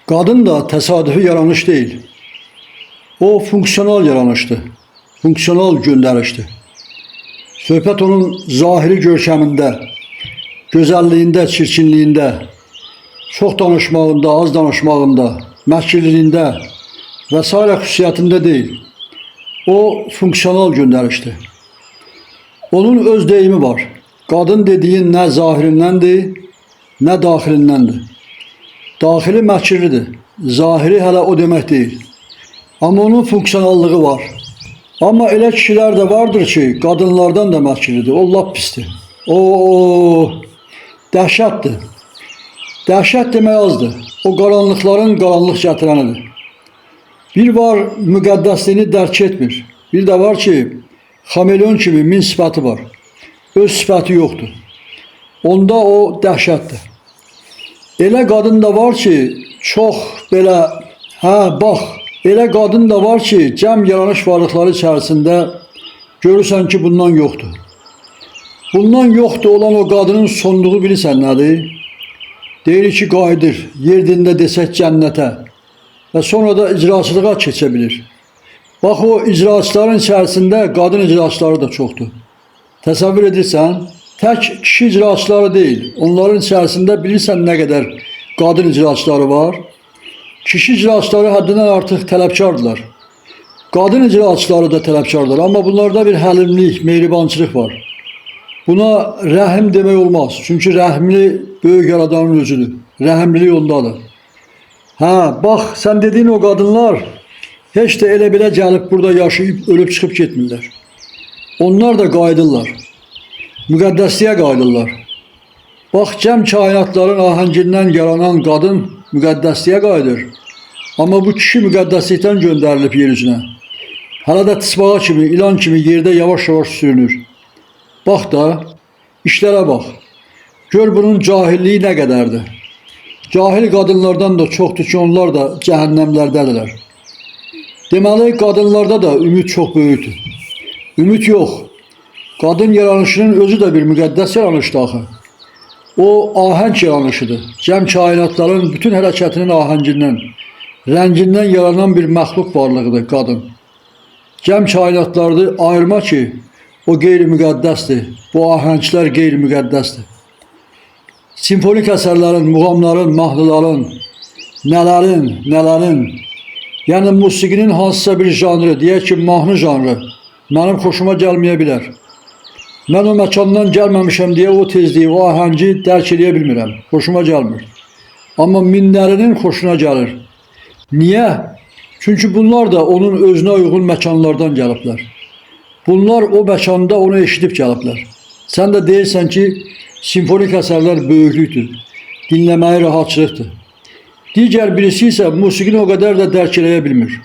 Kadın da tesadüfi yaranış değil. O fonksiyonel yaranıştı. Fonksiyonel gönderişti. Söhbət onun zahiri görkəmində, gözəlliyində, çirkinliyində, çox danışmağında, az danışmağında, məhkirliyində və s. xüsusiyyətində deyil. O fonksiyonel göndərişdi. Onun öz deyimi var. Qadın dediyin nə zahirindəndir, nə daxilindəndir. Daxili məhkirlidir. Zahiri hələ o demək deyil. Amma onun fonksiyonallığı var. Amma elə kişilər də vardır ki, qadınlardan da məhkirlidir. O lap pisdir. O dəhşətdir. Dəhşət demək azdır. O qaranlıqların qaranlıq gətirənidir. Bir var müqəddəsliyini dərk etmir. Bir də var ki, xameleon kimi min sifəti var. Öz sifəti yoxdur. Onda o dəhşətdir. Elə qadın da var ki, çox belə, bax, elə qadın da var ki, cəm yaranış varlıqları içərisində görürsən ki, bundan yoxdur. Bundan yoxdur olan o qadının sonluğu bilirsən nədir? Deyir ki, qayıdır, yer dində desək cənnətə və sonra da icraçılığa keçə bilir. Bax, o icraçıların içərisində qadın icraçıları da çoxdur. Təsəvvür edirsən, tək kişi icraçıları deyil, onların içərisində bilirsən nə qədər qadın icraçıları var. Kişi icraçıları həddindən artıq tələbkardılar. Qadın icraçıları da tələbkardır, amma bunlarda bir həlimlik, mehribançılıq var. Buna rəhim demək olmaz, çünki rəhimli böyük yaradanın özüdür, rəhimlilik ondadır. Bax, sən dediyin o qadınlar heç də elə belə gəlib burada yaşayıb, ölüb çıxıb getmirlər. Onlar da qayıdırlar, müqəddəsliyə qayıdırlar. Bax, cəm kainatların ahəngindən yaranan qadın müqəddəsliyə qayıdır. Amma bu kişi müqəddəslikdən göndərilib yer üzünə. Hələ də tısbağa kimi, ilan kimi yerdə yavaş-yavaş sürünür. Bax da, işlərə bax. Gör bunun cahilliyi nə qədərdir. Cahil qadınlardan da çoxdur ki, onlar da cəhənnəmlərdədirlər. Deməli, qadınlarda da ümid çox böyükdür. Ümid yox. Qadın yaranışının özü də bir müqəddəs yaranışdır axı. O ahəng yaranışıdır. Cəm kainatların bütün hərəkətinin ahəngindən, rəngindən yaranan bir məxluq varlığıdır qadın. Cəm kainatları ayırma ki, o qeyri-müqəddəsdir. Bu ahənglər qeyri-müqəddəsdir. Simfonik əsərlərin, muğamların, mahnıların, nələrin, yəni musiqinin hansısa bir janrı, deyək ki, mahnı janrı, mənim xoşuma gəlməyə bilər. Mən o məkandan gəlməmişəm deyə o tezliyi, o ahəngi dərk edə bilmirəm. Xoşuma gəlmir. Amma minlərinin xoşuna gəlir. Niyə? Çünki bunlar da onun özünə uyğun məkanlardan gəliblər. Bunlar o məkanda onu eşidib gəliblər. Sən də deyirsən ki, simfonik əsərlər böyüklükdür, dinləməyi rahatçılıqdır. Digər birisi isə musiqini o qədər də dərk edə bilmir.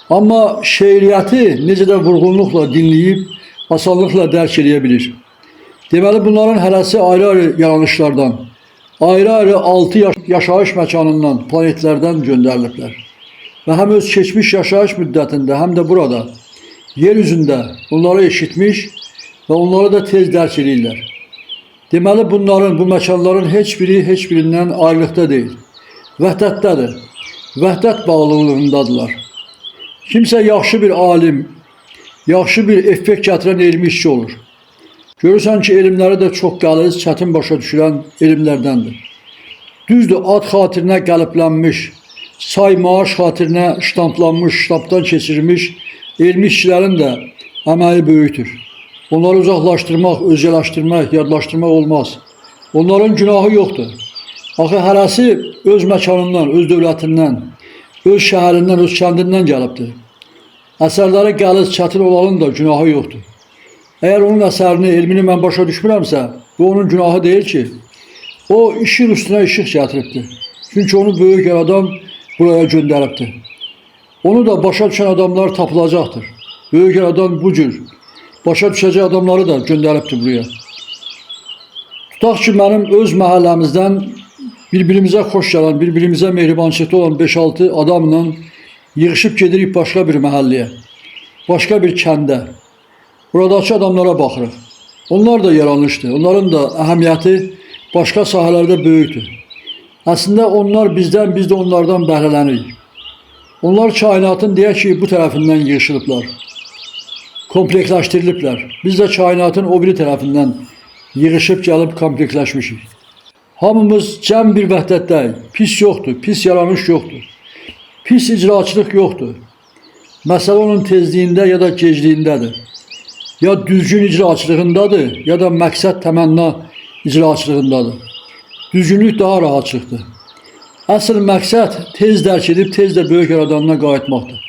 Amma şeiriyyəti necə də vurğunluqla dinləyib, asanlıqla dərk edə bilir. Deməli, bunların hərəsi ayrı-ayrı yaranışlardan, ayrı-ayrı 6 yaşayış məkanından, planetlərdən göndəriliblər. Və həm öz keçmiş yaşayış müddətində, həm də burada, yer üzündə onları eşitmiş və onları da tez dərk edirlər. Deməli, bunların, bu məkanların heç birindən ayrılıqda deyil. Vəhdətdədir. Vəhdət bağlılığındadırlar. Kimsə yaxşı bir alim, yaxşı bir effekt gətirən elmi işçi olur. Görürsən ki, elmləri də çox qəliz, çətin başa düşülən elmlərdəndir. Düzdür, ad xatirinə qəliblənmiş, say maaş xatirinə ştamplanmış, ştampdan keçirilmiş elmi işçilərin də əməyi böyükdür. Onları uzaqlaşdırmaq, özgələşdirmək, yadlaşdırmaq olmaz. Onların günahı yoxdur. Axı, hərəsi öz məkanından, öz dövlətindən, öz şəhərindən, öz kəndindən gəlibdir. Əsərləri qəliz, çətin olanın da günahı yoxdur. Əgər onun əsərini, elmini mən başa düşmürəmsə, bu onun günahı deyil ki, o işin üstünə işıq gətiribdir. Çünki onu böyük yaradan buraya göndəribdir. Onu da başa düşən adamlar tapılacaqdır. Böyük yaradan bu cür başa düşəcək adamları da göndəribdir buraya. Tutaq ki, mənim öz məhəlləmizdən bir-birimizə xoş gələn, bir-birimizə mehribançılıqda olan 5-6 adamla yığışıb gedirik başqa bir məhəlləyə, başqa bir kəndə. Buradakı adamlara baxırıq. Onlar da yaranışdır. Onların da əhəmiyyəti başqa sahələrdə böyükdür. Aslında onlar bizdən, biz də onlardan bəhrələnirik. Onlar kainatın deyək ki, bu tərəfindən yığışılıblar. Kompleksləşdiriliblər. Biz də kainatın o biri tərəfindən yığışıb gəlib kompleksləşmişik. Hamımız cəm bir vəhdətdəyik. Pis yoxdur, pis yaranış yoxdur. Pis icraçılıq yoxdur. Məsələ onun tezliyində ya da gecliyindədir. Ya düzgün icraçılığındadır, ya da məqsəd təmənna icraçılığındadır. Düzgünlük daha rahatçılıqdır. Əsl məqsəd tez dərk edib, tez də böyük yaradanına qayıtmaqdır.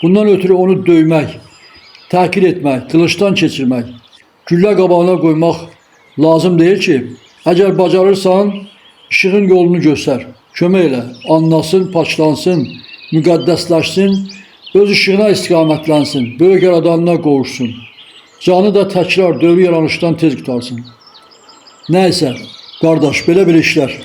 Bundan ötürü onu döymək, təhqir etmək, qılıçdan keçirmək, güllə qabağına qoymaq lazım deyil ki, əgər bacarırsan, işığın yolunu göstər, kömək elə, anlasın, paklansın, müqəddəsləşsin, öz işığına istiqamətlənsin, böyük yaradanına qovuşsun. Canı da təkrar dövlü yaranışdan tez qutarsın. Nəysə, qardaş, belə bir işlər.